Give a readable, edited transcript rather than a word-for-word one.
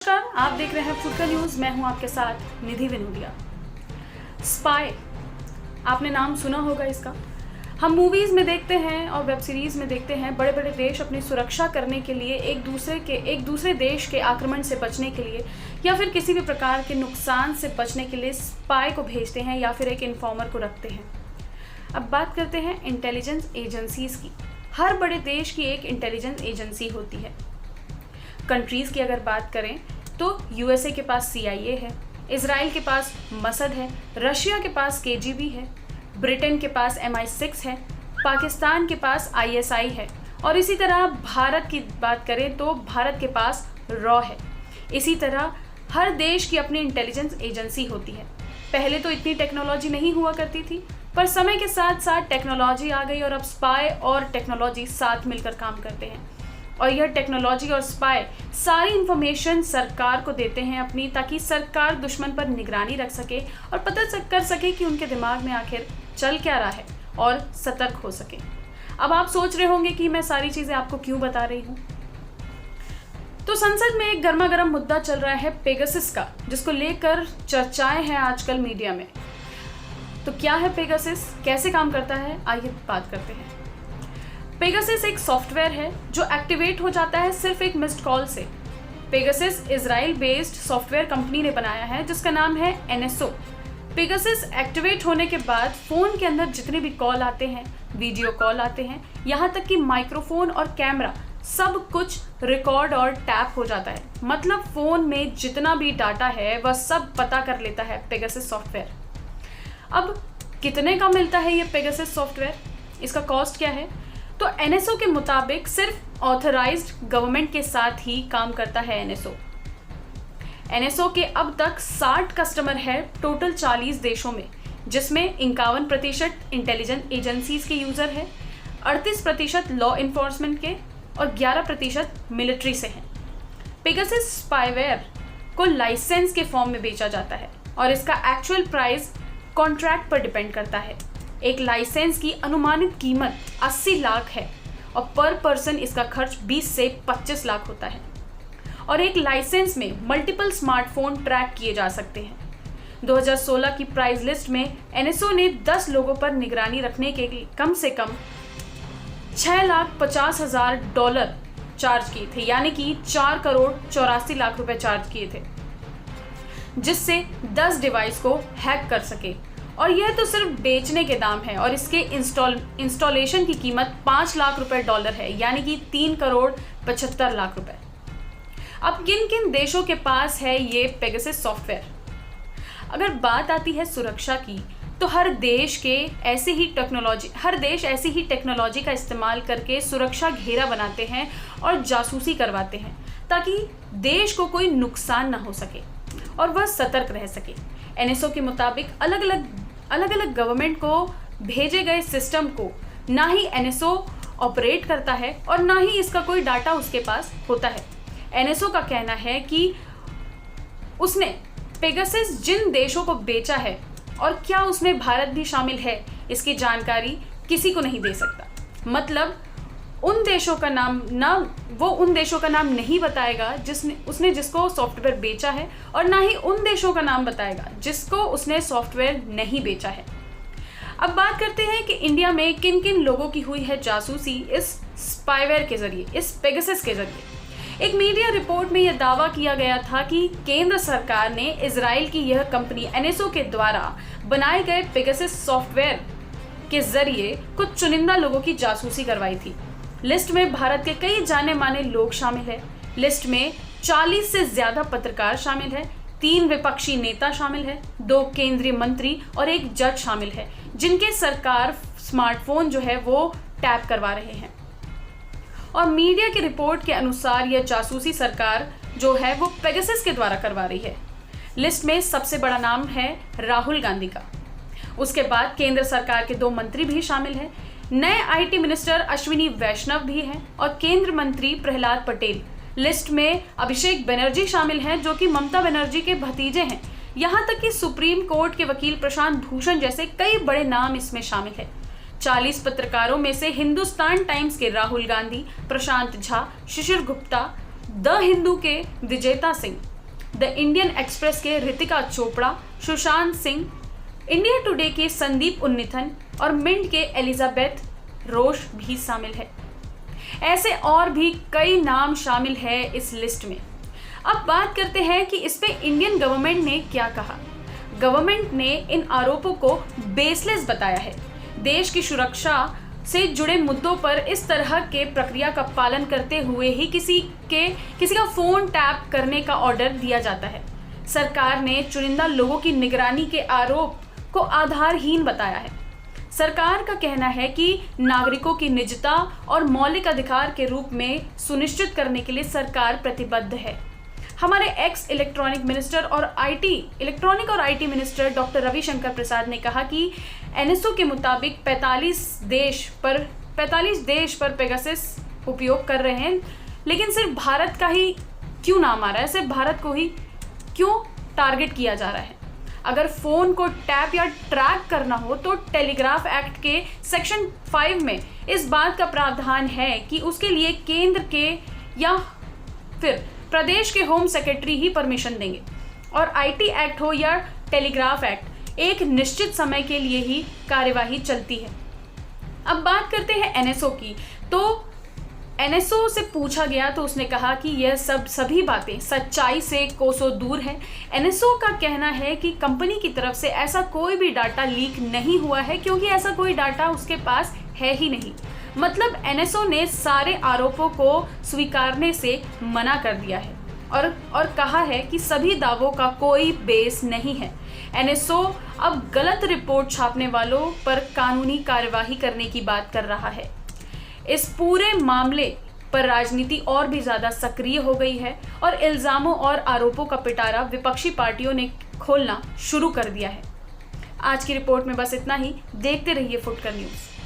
नमस्कार, आप देख रहे हैं फुटकर न्यूज। मैं हूं आपके साथ निधि विनोदिया। स्पाई, आपने नाम सुना होगा इसका। हम मूवीज में देखते हैं और वेब सीरीज में देखते हैं, बड़े बड़े देश अपनी सुरक्षा करने के लिए एक दूसरे देश के आक्रमण से बचने के लिए या फिर किसी भी प्रकार के नुकसान से बचने के लिए स्पाई को भेजते हैं या फिर एक इन्फॉर्मर को रखते हैं। अब बात करते हैं इंटेलिजेंस एजेंसीज की। हर बड़े देश की एक इंटेलिजेंस एजेंसी होती है। कंट्रीज़ की अगर बात करें तो यूएसए के पास CIA है, इजराइल के पास मसद है, रशिया के पास KGB है, ब्रिटेन के पास MI6 है, पाकिस्तान के पास ISI है और इसी तरह भारत की बात करें तो भारत के पास रॉ है। इसी तरह हर देश की अपनी इंटेलिजेंस एजेंसी होती है। पहले तो इतनी टेक्नोलॉजी नहीं हुआ करती थी, पर समय के साथ साथ टेक्नोलॉजी आ गई और अब स्पाई और टेक्नोलॉजी साथ मिलकर काम करते हैं। और यह टेक्नोलॉजी और स्पाई सारी इंफॉर्मेशन सरकार को देते हैं अपनी, ताकि सरकार दुश्मन पर निगरानी रख सके और पता कर सके कि उनके दिमाग में आखिर चल क्या रहा है और सतर्क हो सके। अब आप सोच रहे होंगे कि मैं सारी चीज़ें आपको क्यों बता रही हूँ। तो संसद में एक गर्मा गर्म मुद्दा चल रहा है पेगासस का, जिसको लेकर चर्चाएं हैं आजकल मीडिया में। तो क्या है पेगासस, कैसे काम करता है, आइए बात करते हैं। पेगासस एक सॉफ्टवेयर है जो एक्टिवेट हो जाता है सिर्फ एक मिस्ड कॉल से। Pegasus Israel based software company ने बनाया है जिसका नाम है NSO। पेगासस एक्टिवेट होने के बाद फ़ोन के अंदर जितने भी कॉल आते हैं, वीडियो कॉल आते हैं, यहाँ तक कि माइक्रोफोन और कैमरा सब कुछ रिकॉर्ड और टैप हो जाता है। मतलब फ़ोन में जितना भी डाटा है वह सब पता कर लेता है पेगासस सॉफ्टवेयर। अब कितने का मिलता है ये पेगासस सॉफ्टवेयर, इसका कॉस्ट क्या है? तो NSO के मुताबिक सिर्फ ऑथराइज्ड गवर्नमेंट के साथ ही काम करता है NSO के अब तक 60 कस्टमर है टोटल 40 देशों में, जिसमें 51% इंटेलिजेंस एजेंसीज के यूज़र है, 38% लॉ इन्फोर्समेंट के और 11% मिलिट्री से हैं। पेगासस स्पाईवेयर को लाइसेंस के फॉर्म में बेचा जाता है और इसका एक्चुअल प्राइस कॉन्ट्रैक्ट पर डिपेंड करता है। एक लाइसेंस की अनुमानित कीमत 80 लाख है और पर पर्सन इसका खर्च 20 से 25 लाख होता है। और एक लाइसेंस में मल्टीपल स्मार्टफोन ट्रैक किए जा सकते हैं। 2016 की प्राइस लिस्ट में NSO ने 10 लोगों पर निगरानी रखने के लिए कम से कम $6,50,000 चार्ज किए थे, यानी कि 4,84,00,000 रुपए चार्ज किए थे, जिससे 10 डिवाइस को हैक कर सके। और यह तो सिर्फ बेचने के दाम है और इसके इंस्टॉलेशन की कीमत $5 लाख है, यानी कि 3,75,00,000 रुपए। अब किन किन देशों के पास है ये पेगासस सॉफ्टवेयर? अगर बात आती है सुरक्षा की, तो हर देश ऐसी ही टेक्नोलॉजी का इस्तेमाल करके सुरक्षा घेरा बनाते हैं और जासूसी करवाते हैं, ताकि देश को कोई नुकसान ना हो सके और वह सतर्क रह सके। NSO के मुताबिक अलग अलग गवर्नमेंट को भेजे गए सिस्टम को ना ही NSO ऑपरेट करता है और ना ही इसका कोई डाटा उसके पास होता है। NSO का कहना है कि उसने पेगासस जिन देशों को बेचा है और क्या उसमें भारत भी शामिल है, इसकी जानकारी किसी को नहीं दे सकता। मतलब उन देशों का नाम नहीं बताएगा जिसको सॉफ्टवेयर बेचा है, और ना ही उन देशों का नाम बताएगा जिसको उसने सॉफ्टवेयर नहीं बेचा है। अब बात करते हैं कि इंडिया में किन किन लोगों की हुई है जासूसी इस स्पाईवेयर के जरिए, इस पेगासस के जरिए। एक मीडिया रिपोर्ट में यह दावा किया गया था कि केंद्र सरकार ने इजराइल की यह कंपनी NSO के द्वारा बनाए गए पेगासस सॉफ्टवेयर के जरिए कुछ चुनिंदा लोगों की जासूसी करवाई थी। लिस्ट में भारत के कई जाने माने लोग शामिल हैं। लिस्ट में 40 से ज्यादा पत्रकार शामिल हैं, 3 विपक्षी नेता शामिल हैं, 2 केंद्रीय मंत्री और 1 जज शामिल है, जिनके सरकार स्मार्टफोन जो है वो टैप करवा रहे हैं। और मीडिया की रिपोर्ट के अनुसार यह जासूसी सरकार जो है वो पेगासस के द्वारा करवा रही है। लिस्ट में सबसे बड़ा नाम है राहुल गांधी का। उसके बाद केंद्र सरकार के 2 मंत्री भी शामिल हैं। नए IT मिनिस्टर अश्विनी वैष्णव भी हैं और केंद्र मंत्री प्रहलाद पटेल। लिस्ट में अभिषेक बनर्जी शामिल हैं, जो कि ममता बनर्जी के भतीजे हैं। यहाँ तक कि सुप्रीम कोर्ट के वकील प्रशांत भूषण जैसे कई बड़े नाम इसमें शामिल हैं। 40 पत्रकारों में से हिंदुस्तान टाइम्स के राहुल गांधी, प्रशांत झा, शिशिर गुप्ता, द हिंदू के विजेता सिंह, द इंडियन एक्सप्रेस के रितिका चोपड़ा, सुशांत सिंह, इंडिया टुडे के संदीप उन्नीथन और मिंट के एलिजाबेथ रोश भी शामिल है। ऐसे और भी कई नाम शामिल है इस लिस्ट में। अब बात करते हैं कि इस पे इंडियन गवर्नमेंट ने क्या कहा। गवर्नमेंट ने इन आरोपों को बेसलेस बताया है। देश की सुरक्षा से जुड़े मुद्दों पर इस तरह के प्रक्रिया का पालन करते हुए ही किसी का फोन टैप करने का ऑर्डर दिया जाता है। सरकार ने चुनिंदा लोगों की निगरानी के आरोप को आधारहीन बताया है। सरकार का कहना है कि नागरिकों की निजता और मौलिक अधिकार के रूप में सुनिश्चित करने के लिए सरकार प्रतिबद्ध है। हमारे एक्स इलेक्ट्रॉनिक और आईटी मिनिस्टर डॉक्टर रविशंकर प्रसाद ने कहा कि एनएसओ के मुताबिक 45 देश पर पेगासस उपयोग कर रहे हैं, लेकिन सिर्फ भारत का ही क्यों नाम आ रहा है, सिर्फ भारत को ही क्यों टारगेट किया जा रहा है। अगर फोन को टैप या ट्रैक करना हो तो टेलीग्राफ एक्ट के सेक्शन 5 में इस बात का प्रावधान है कि उसके लिए केंद्र के या फिर प्रदेश के होम सेक्रेटरी ही परमिशन देंगे, और आईटी एक्ट हो या टेलीग्राफ एक्ट एक निश्चित समय के लिए ही कार्यवाही चलती है। अब बात करते हैं एनएसओ की। तो एनएसओ से पूछा गया तो उसने कहा कि यह सभी बातें सच्चाई से कोसों दूर है। एनएसओ का कहना है कि कंपनी की तरफ से ऐसा कोई भी डाटा लीक नहीं हुआ है, क्योंकि ऐसा कोई डाटा उसके पास है ही नहीं। मतलब एनएसओ ने सारे आरोपों को स्वीकारने से मना कर दिया है और कहा है कि सभी दावों का कोई बेस नहीं है। एनएसओ अब गलत रिपोर्ट छापने वालों पर कानूनी कार्यवाही करने की बात कर रहा है। इस पूरे मामले पर राजनीति और भी ज्यादा सक्रिय हो गई है और इल्जामों और आरोपों का पिटारा विपक्षी पार्टियों ने खोलना शुरू कर दिया है। आज की रिपोर्ट में बस इतना ही। देखते रहिए फुटकर न्यूज़।